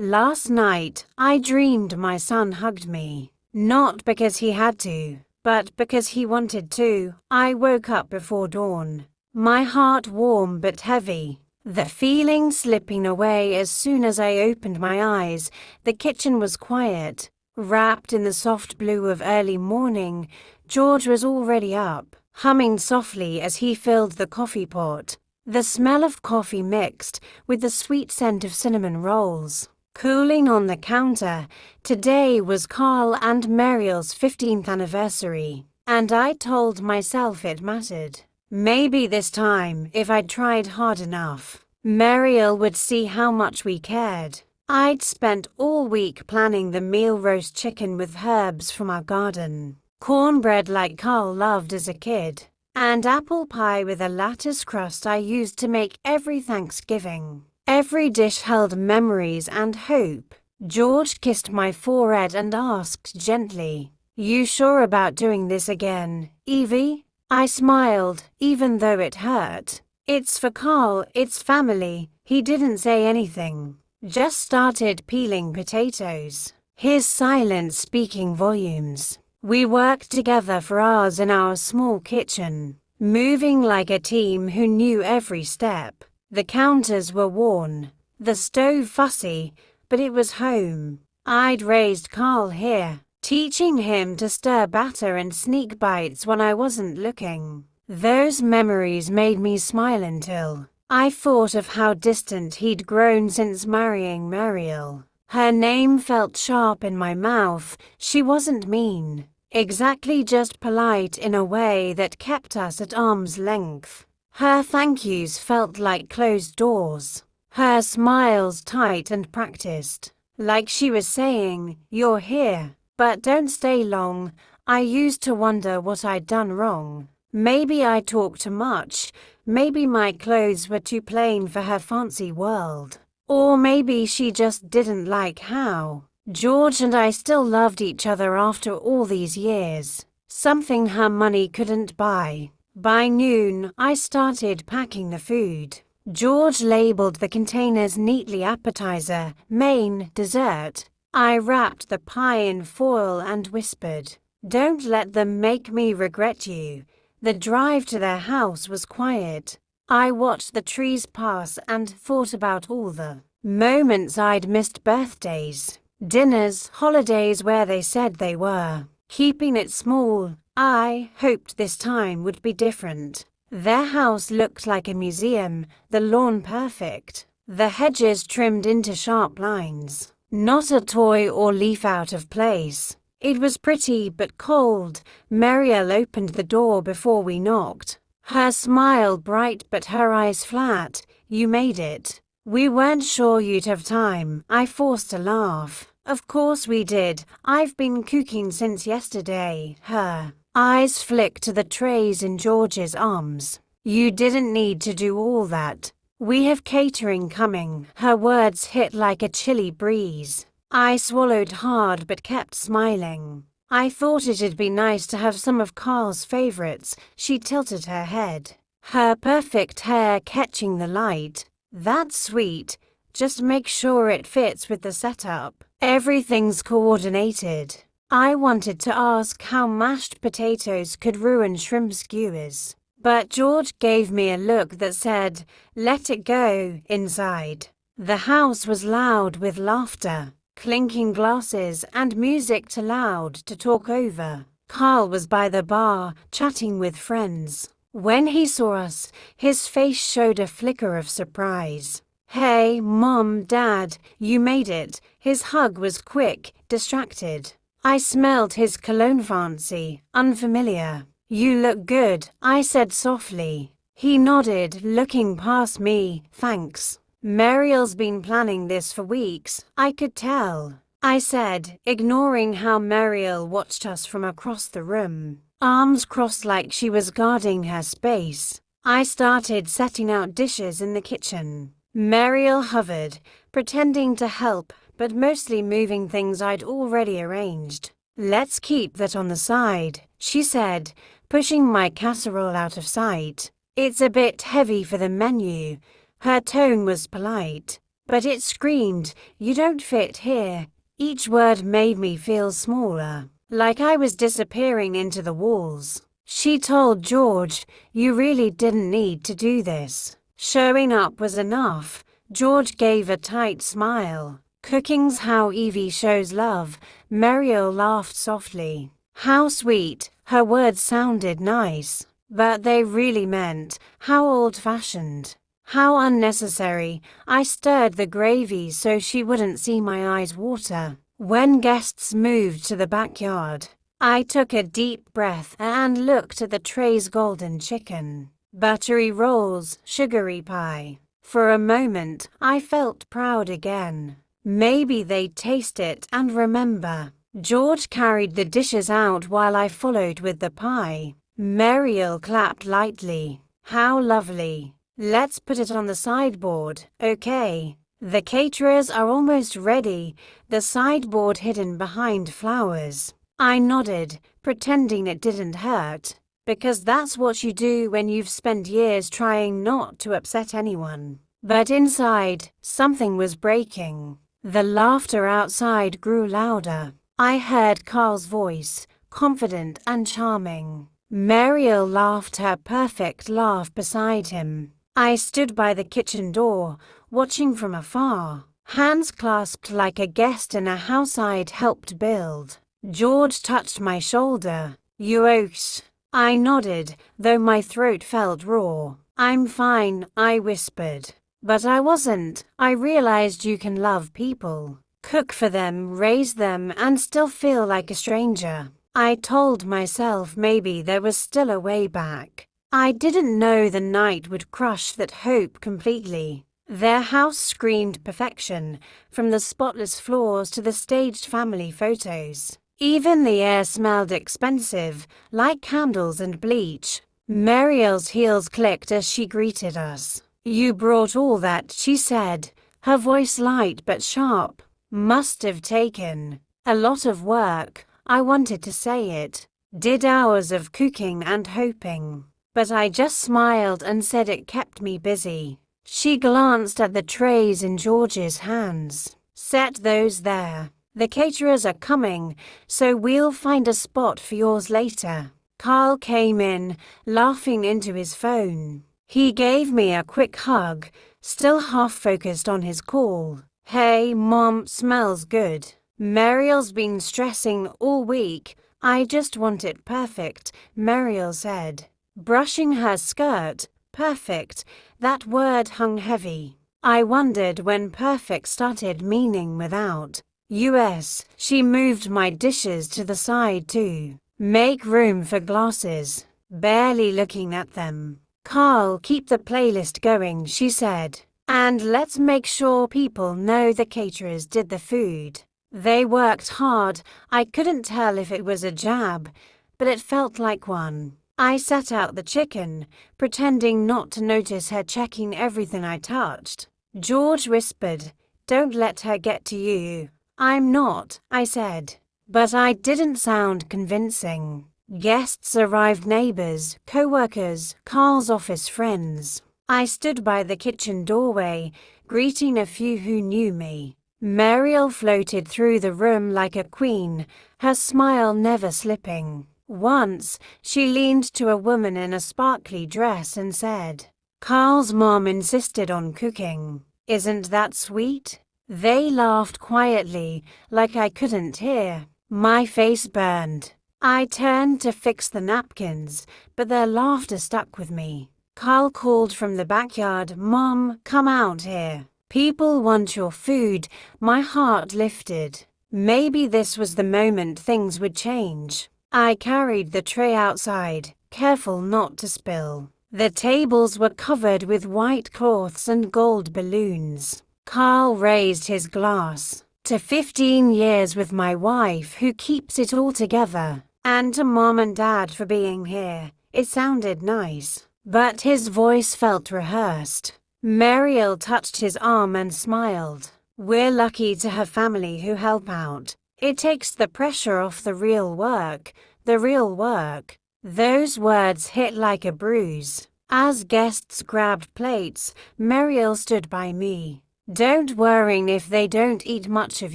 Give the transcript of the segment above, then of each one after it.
Last night, I dreamed my son hugged me. Not because he had to, but because he wanted to. I woke up before dawn. My heart warm but heavy. The feeling slipping away as soon as I opened my eyes. The kitchen was quiet. Wrapped in the soft blue of early morning, George was already up, humming softly as he filled the coffee pot. The smell of coffee mixed with the sweet scent of cinnamon rolls. Cooling on the counter, today was Carl and Mariel's 15th anniversary, and I told myself it mattered. Maybe this time, if I'd tried hard enough, Mariel would see how much we cared. I'd spent all week planning the meal roast chicken with herbs from our garden, cornbread like Carl loved as a kid, and apple pie with a lattice crust I used to make every Thanksgiving. Every dish held memories and hope. George kissed my forehead and asked gently, "You sure about doing this again, Evie?" I smiled, even though it hurt. "It's for Carl, it's family." He didn't say anything, just started peeling potatoes, his silence speaking volumes. We worked together for hours in our small kitchen, moving like a team who knew every step. The counters were worn, the stove fussy, but it was home. I'd raised Carl here, teaching him to stir batter and sneak bites when I wasn't looking. Those memories made me smile until I thought of how distant he'd grown since marrying Mariel. Her name felt sharp in my mouth. She wasn't mean, exactly just polite in a way that kept us at arm's length. Her thank yous felt like closed doors, her smiles tight and practiced, like she was saying, "You're here, but don't stay long." I used to wonder what I'd done wrong. Maybe I talked too much, maybe my clothes were too plain for her fancy world, or maybe she just didn't like how George and I still loved each other after all these years, something her money couldn't buy. By noon, I started packing the food. George labeled the containers neatly: appetizer, main, dessert. I wrapped the pie in foil and whispered, "Don't let them make me regret you." The drive to their house was quiet. I watched the trees pass and thought about all the moments I'd missed: birthdays, dinners, holidays where they said they were keeping it small. I hoped this time would be different. Their house looked like a museum, the lawn perfect, the hedges trimmed into sharp lines, not a toy or leaf out of place. It was pretty but cold. Mariel opened the door before we knocked, her smile bright but her eyes flat. "You made it. We weren't sure you'd have time." I forced a laugh. "Of course we did. I've been cooking since yesterday." Her eyes flicked to the trays in George's arms. "You didn't need to do all that. We have catering coming." Her words hit like a chilly breeze. I swallowed hard but kept smiling. I thought it'd be nice to have some of Carl's favorites. She tilted her head, her perfect hair catching the light. "That's sweet. Just make sure it fits with the setup. Everything's coordinated." I wanted to ask how mashed potatoes could ruin shrimp skewers, but George gave me a look that said, "Let it go." Inside, the house was loud with laughter, clinking glasses, and music too loud to talk over. Carl was by the bar, chatting with friends. When he saw us, his face showed a flicker of surprise. "Hey, Mom, Dad, you made it." His hug was quick, distracted. I smelled his cologne, fancy, unfamiliar. "You look good," I said softly. He nodded, looking past me. "Thanks. Mariel's been planning this for weeks." I could tell, I said, ignoring how Mariel watched us from across the room, arms crossed like she was guarding her space. I started setting out dishes in the kitchen. Mariel hovered, pretending to help, but mostly moving things I'd already arranged. "Let's keep that on the side," she said, pushing my casserole out of sight. "It's a bit heavy for the menu." Her tone was polite. but it screamed, "You don't fit here." Each word made me feel smaller, like I was disappearing into the walls. She told George, "You really didn't need to do this. Showing up was enough." George gave a tight smile. "Cooking's how Evie shows love." Mariel laughed softly. How sweet. Her words sounded nice, but they really meant, how old-fashioned. How unnecessary. I stirred the gravy so she wouldn't see my eyes water. When guests moved to the backyard, I took a deep breath and looked at the tray's golden chicken, buttery rolls, sugary pie. For a moment, I felt proud again. Maybe they'd taste it and remember. George carried the dishes out while I followed with the pie. Mariel clapped lightly. "How lovely. Let's put it on the sideboard, okay?" "The caterers are almost ready." The sideboard hidden behind flowers. I nodded, pretending it didn't hurt, because that's what you do when you've spent years trying not to upset anyone. But inside, something was breaking. The laughter outside grew louder. I heard Carl's voice, confident and charming. Mariel laughed her perfect laugh beside him. I stood by the kitchen door, watching from afar, hands clasped like a guest in a house I'd helped build. George touched my shoulder. "You oaks." I nodded, though my throat felt raw. "I'm fine," I whispered. But I wasn't. I realized you can love people, cook for them, raise them, and still feel like a stranger. I told myself maybe there was still a way back. I didn't know the night would crush that hope completely. Their house screamed perfection, from the spotless floors to the staged family photos. Even the air smelled expensive, like candles and bleach. Mariel's heels clicked as she greeted us. "You brought all that," she said, her voice light but sharp. "Must have taken a lot of work." I wanted to say it. Did hours of cooking and hoping. But I just smiled and said it kept me busy. She glanced at the trays in George's hands. "Set those there. The caterers are coming, so we'll find a spot for yours later." Carl came in, laughing into his phone. He gave me a quick hug, still half focused on his call. "Hey, Mom, smells good. Mariel's been stressing all week." "I just want it perfect," Mariel said, brushing her skirt. Perfect. That word hung heavy. I wondered when perfect started meaning without. US. She moved my dishes to the side too. "Make room for glasses." Barely looking at them. "Carl, keep the playlist going," she said. "And let's make sure people know the caterers did the food." They worked hard. I couldn't tell if it was a jab, but it felt like one. I set out the chicken, pretending not to notice her checking everything I touched. George whispered, "Don't let her get to you." "I'm not," I said. But I didn't sound convincing. Guests arrived, neighbors, co-workers, Carl's office friends. I stood by the kitchen doorway, greeting a few who knew me. Mariel floated through the room like a queen, her smile never slipping. Once, she leaned to a woman in a sparkly dress and said, "Carl's mom insisted on cooking. Isn't that sweet?" They laughed quietly, like I couldn't hear. My face burned. I turned to fix the napkins, but their laughter stuck with me. Carl called from the backyard, "Mom, come out here. People want your food." My heart lifted. Maybe this was the moment things would change. I carried the tray outside, careful not to spill. The tables were covered with white cloths and gold balloons. Carl raised his glass. "To 15 years with my wife who keeps it all together. And to Mom and Dad for being here." It sounded nice, but his voice felt rehearsed. Mariel touched his arm and smiled. "We're lucky to have family who help out. It takes the pressure off the real work. The real work." Those words hit like a bruise. As guests grabbed plates, Mariel stood by me. Don't worry if they don't eat much of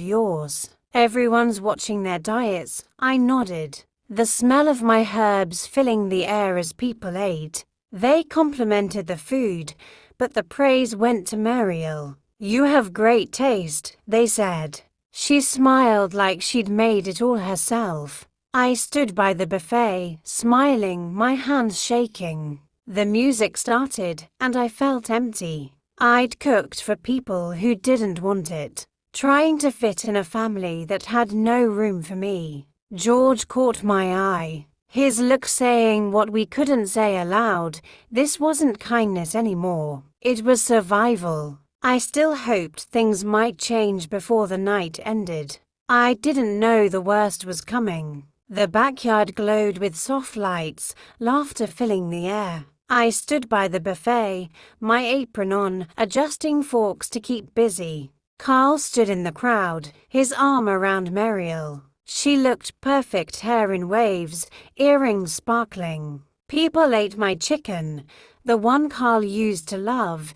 yours. Everyone's watching their diets. I nodded, the smell of my herbs filling the air as people ate. They complimented the food, but the praise went to Mariel. You have great taste, they said. She smiled like she'd made it all herself. I stood by the buffet, smiling, my hands shaking. The music started, and I felt empty. I'd cooked for people who didn't want it, trying to fit in a family that had no room for me. George caught my eye, his look saying what we couldn't say aloud. This wasn't kindness anymore, it was survival. I still hoped things might change before the night ended. I didn't know the worst was coming. The backyard glowed with soft lights, laughter filling the air. I stood by the buffet, my apron on, adjusting forks to keep busy. Carl stood in the crowd, his arm around Mariel. She looked perfect, hair in waves, earrings sparkling. People ate my chicken, the one Carl used to love,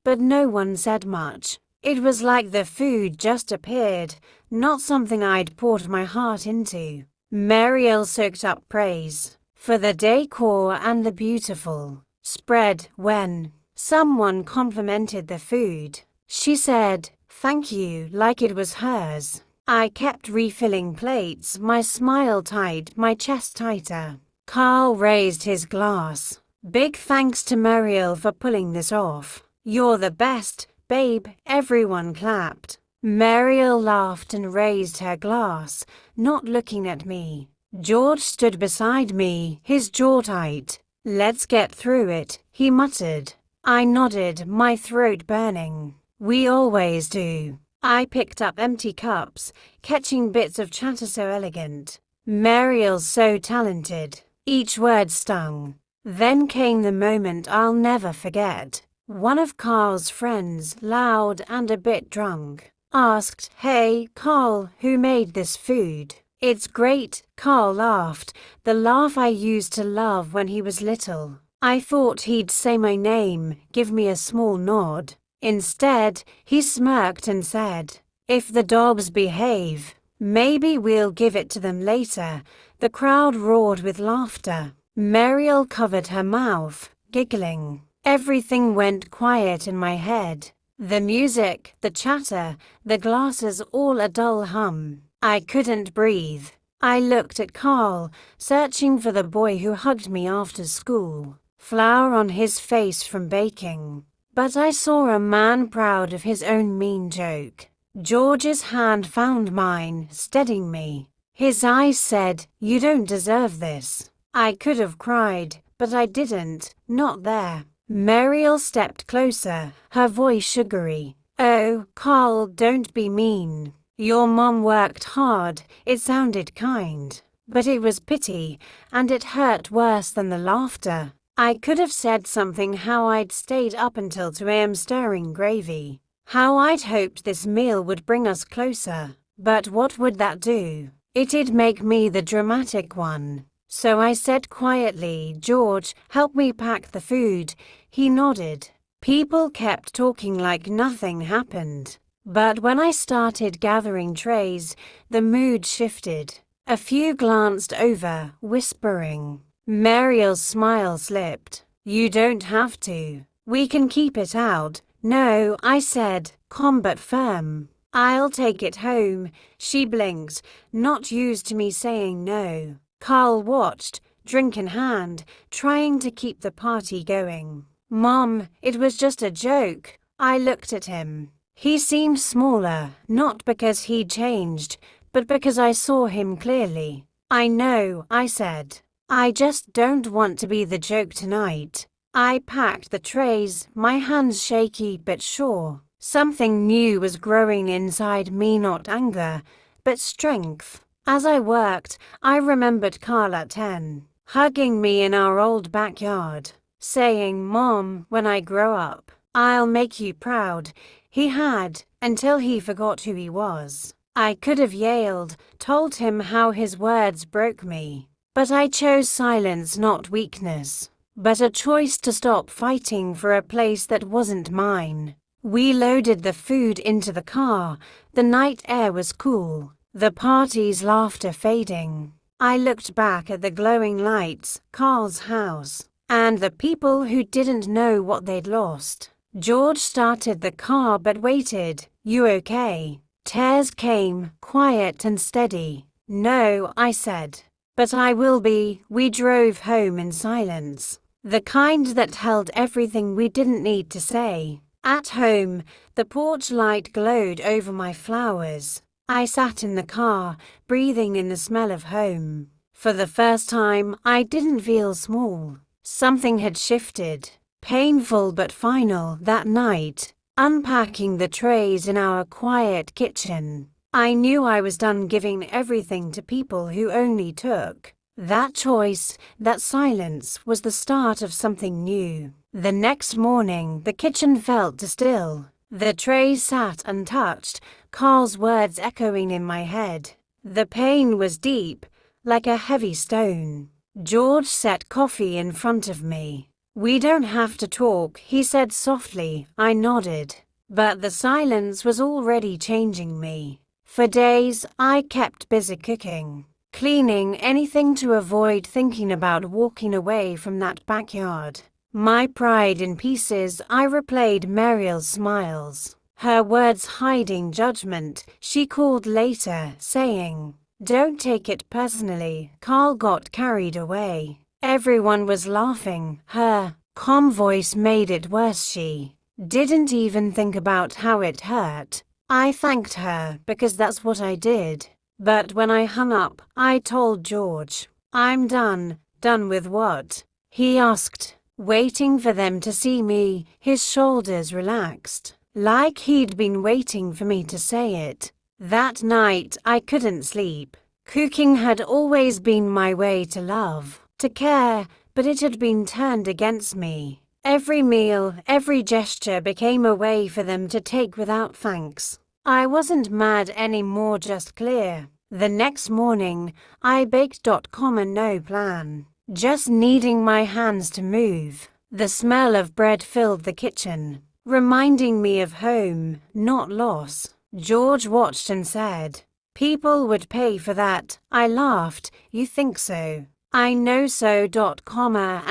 but no one said much. It was like the food just appeared, not something I'd poured my heart into. Mariel soaked up praise for the decor and the beautiful spread. When someone complimented the food, she said, "Thank you," like it was hers. I kept refilling plates, my smile tight, my chest tighter. Carl raised his glass. "Big thanks to Mariel for pulling this off. You're the best, babe." Everyone clapped. Mariel laughed and raised her glass, not looking at me. George stood beside me, his jaw tight. "Let's get through it," he muttered. I nodded, my throat burning. "We always do." I picked up empty cups, catching bits of chatter so elegant. Mariel's so talented. Each word stung. Then came the moment I'll never forget. One of Carl's friends, loud and a bit drunk, asked, "Hey, Carl, who made this food?" "It's great," Carl laughed, the laugh I used to love when he was little. I thought he'd say my name, give me a small nod. Instead, he smirked and said, "If the dogs behave, maybe we'll give it to them later." The crowd roared with laughter. Mariel covered her mouth, giggling. Everything went quiet in my head. The music, the chatter, the glasses, all a dull hum. I couldn't breathe. I looked at Carl, searching for the boy who hugged me after school. Flour on his face from baking. But I saw a man proud of his own mean joke. George's hand found mine, steadying me. His eyes said, "You don't deserve this." I could have cried, but I didn't, not there. Mariel stepped closer, her voice sugary. "Oh, Carl, don't be mean. Your mom worked hard." It sounded kind, but it was pity, and it hurt worse than the laughter. I could have said something, how I'd stayed up until 2 a.m. stirring gravy, how I'd hoped this meal would bring us closer. But what would that do? It'd make me the dramatic one. So I said quietly, "George, help me pack the food." He nodded. People kept talking like nothing happened. But when I started gathering trays, the mood shifted. A few glanced over, whispering. Mariel's smile slipped. "You don't have to. We can keep it out." "No," I said, calm but firm. "I'll take it home." She blinked, not used to me saying no. Carl watched, drink in hand, trying to keep the party going. "Mom, it was just a joke." I looked at him. He seemed smaller, not because he'd changed, but because I saw him clearly. "I know," I said. "I just don't want to be the joke tonight." I packed the trays, my hands shaky but sure. Something new was growing inside me, not anger, but strength. As I worked, I remembered Carl at 10, hugging me in our old backyard, saying, "Mom, when I grow up, I'll make you proud." He had, until he forgot who he was. I could have yelled, told him how his words broke me. But I chose silence, not weakness, but a choice to stop fighting for a place that wasn't mine. We loaded the food into the car. The night air was cool, the party's laughter fading. I looked back at the glowing lights, Carl's house, and the people who didn't know what they'd lost. George started the car but waited. "You okay?" Tears came, quiet and steady. "No," I said. "But I will be." We drove home in silence, the kind that held everything we didn't need to say. At home, the porch light glowed over my flowers. I sat in the car, breathing in the smell of home. For the first time, I didn't feel small. Something had shifted, painful but final, that night. Unpacking the trays in our quiet kitchen, I knew I was done giving everything to people who only took. That choice, that silence, was the start of something new. The next morning, the kitchen felt still. The trays sat untouched, Carl's words echoing in my head. The pain was deep, like a heavy stone. George set coffee in front of me. "We don't have to talk," he said softly. I nodded. But the silence was already changing me. For days, I kept busy cooking, cleaning, anything to avoid thinking about walking away from that backyard. My pride in pieces, I replayed Mariel's smiles, her words hiding judgment. She called later, saying, "Don't take it personally." Carl got carried away. Everyone was laughing. Her calm voice made it worse. She didn't even think about how it hurt. I thanked her because that's what I did. But when I hung up, I told George, "I'm done." "Done with what?" he asked, waiting for them to see me. His shoulders relaxed, like he'd been waiting for me to say it. That night, I couldn't sleep. Cooking had always been my way to love, to care, but it had been turned against me. Every meal, every gesture became a way for them to take without thanks. I wasn't mad anymore, just clear. The next morning, I baked. No plan, just needing my hands to move. The smell of bread filled the kitchen, reminding me of home, not loss. George watched and said, "People would pay for that." I laughed. "You think so?" "I know so.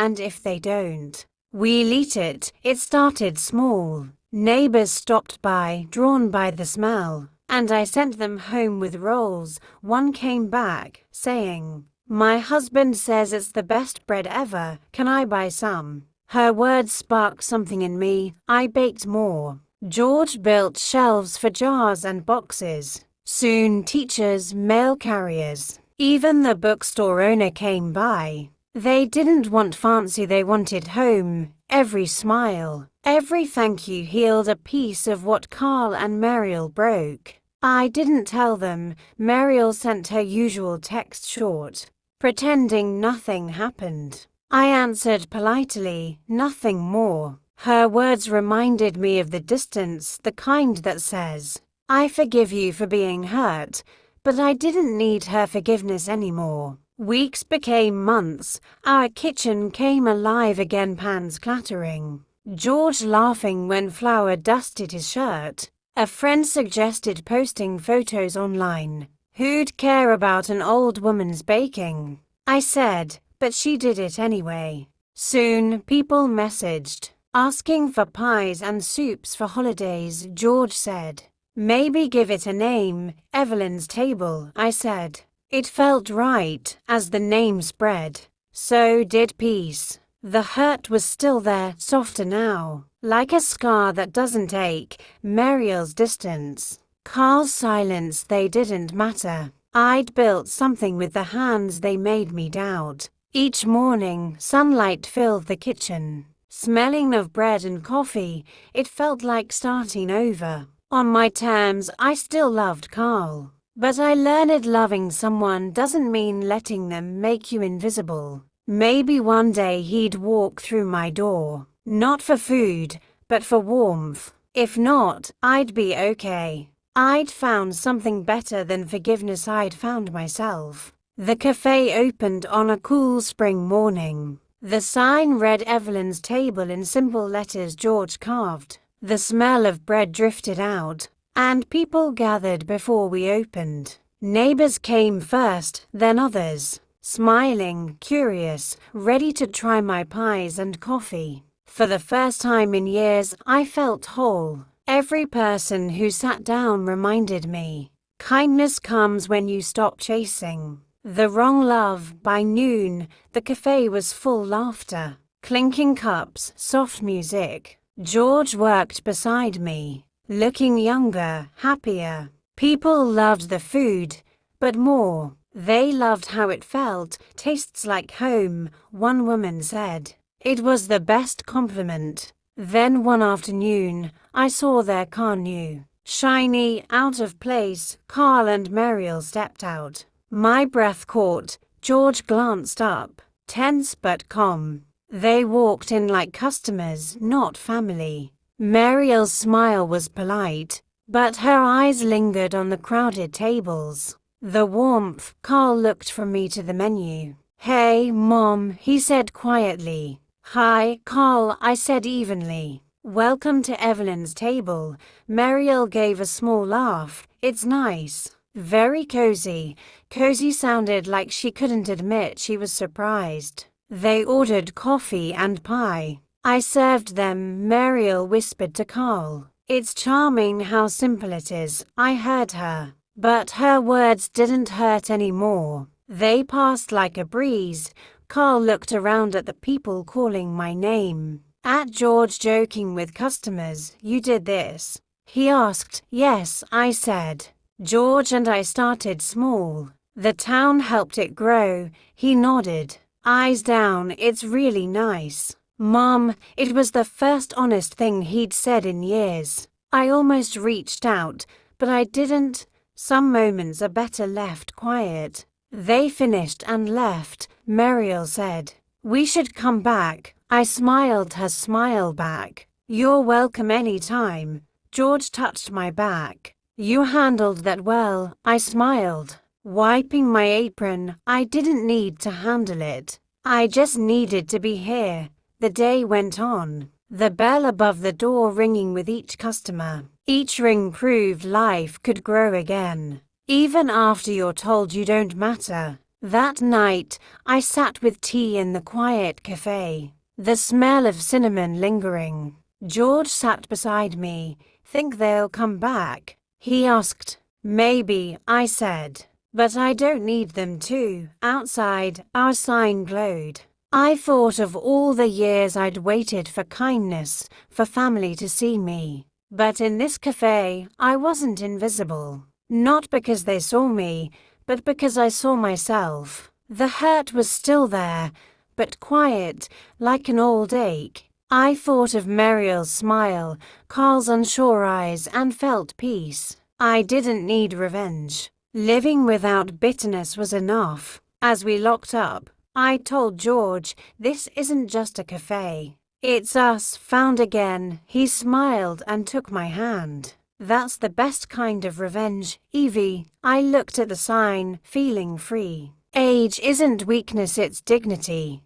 And if they don't, we'll eat it." It started small. Neighbors stopped by, drawn by the smell, and I sent them home with rolls. One came back, saying, "My husband says it's the best bread ever. Can I buy some?" Her words sparked something in me. I baked more. George built shelves for jars and boxes. Soon teachers, mail carriers, even the bookstore owner came by. They didn't want fancy, they wanted home. Every smile, every thank you healed a piece of what Carl and Mariel broke. I didn't tell them. Mariel sent her usual text short, pretending nothing happened. I answered politely, nothing more. Her words reminded me of the distance, the kind that says, "I forgive you for being hurt," but I didn't need her forgiveness anymore. Weeks became months. Our kitchen came alive again, pans clattering. George laughing when flour dusted his shirt. A friend suggested posting photos online. Who'd care about an old woman's baking? I said, but she did it anyway. Soon, people messaged, asking for pies and soups for holidays. George said, "Maybe give it a name, Evelyn's Table." I said, it felt right. As the name spread, so did peace. The hurt was still there, softer now, like a scar that doesn't ache. Mariel's distance, Carl's silence, they didn't matter. I'd built something with the hands they made me doubt. Each morning, sunlight filled the kitchen, smelling of bread and coffee. It felt like starting over. On my terms, I still loved Carl. But I learned loving someone doesn't mean letting them make you invisible. Maybe one day he'd walk through my door, not for food, but for warmth. If not, I'd be okay. I'd found something better than forgiveness. I'd found myself. The cafe opened on a cool spring morning. The sign read Evelyn's Table in simple letters George carved. The smell of bread drifted out, and people gathered before we opened. Neighbors came first, then others, smiling, curious, ready to try my pies and coffee. For the first time in years, I felt whole. Every person who sat down reminded me, kindness comes when you stop chasing the wrong love. By noon, the cafe was full laughter, clinking cups, soft music. George worked beside me, looking younger, happier. People loved the food, but more, they loved how it felt. Tastes like home, one woman said. It was the best compliment. Then one afternoon, I saw their car new, shiny, out of place. Carl and Mariel stepped out. My breath caught. George glanced up, tense but calm. They walked in like customers, not family. Mariel's smile was polite, but her eyes lingered on the crowded tables. The warmth. Carl looked from me to the menu. "Hey, Mom," he said quietly. "Hi, Carl," I said evenly. "Welcome to Evelyn's table." Mariel gave a small laugh. "It's nice. Very cozy." Cozy sounded like she couldn't admit she was surprised. They ordered coffee and pie. I served them. Mariel whispered to Carl, "It's charming how simple it is." I heard her, but her words didn't hurt anymore. They passed like a breeze. Carl looked around at the people calling my name. At George joking with customers. "You did this?" he asked. "Yes," I said. George and I started small. The town helped it grow. He nodded, eyes down. "It's really nice, Mom." It was the first honest thing he'd said in years. I almost reached out, but I didn't. Some moments are better left quiet. They finished and left. Mariel said, "We should come back." I smiled her smile back. "You're welcome anytime." George touched my back. "You handled that well." I smiled, wiping my apron. I didn't need to handle it. I just needed to be here. The day went on, the bell above the door ringing with each customer. Each ring proved life could grow again, even after you're told you don't matter. That night, I sat with tea in the quiet cafe, the smell of cinnamon lingering. George sat beside me. "Think they'll come back?" he asked. "Maybe," I said, "but I don't need them to." Outside, our sign glowed. I thought of all the years I'd waited for kindness, for family to see me. But in this cafe, I wasn't invisible. Not because they saw me, but because I saw myself. The hurt was still there, but quiet, like an old ache. I thought of Mariel's smile, Carl's unsure eyes, and felt peace. I didn't need revenge. Living without bitterness was enough. As we locked up, I told George, "This isn't just a cafe. It's us, found again." He smiled and took my hand. "That's the best kind of revenge, Evie." I looked at the sign, feeling free. Age isn't weakness, it's dignity.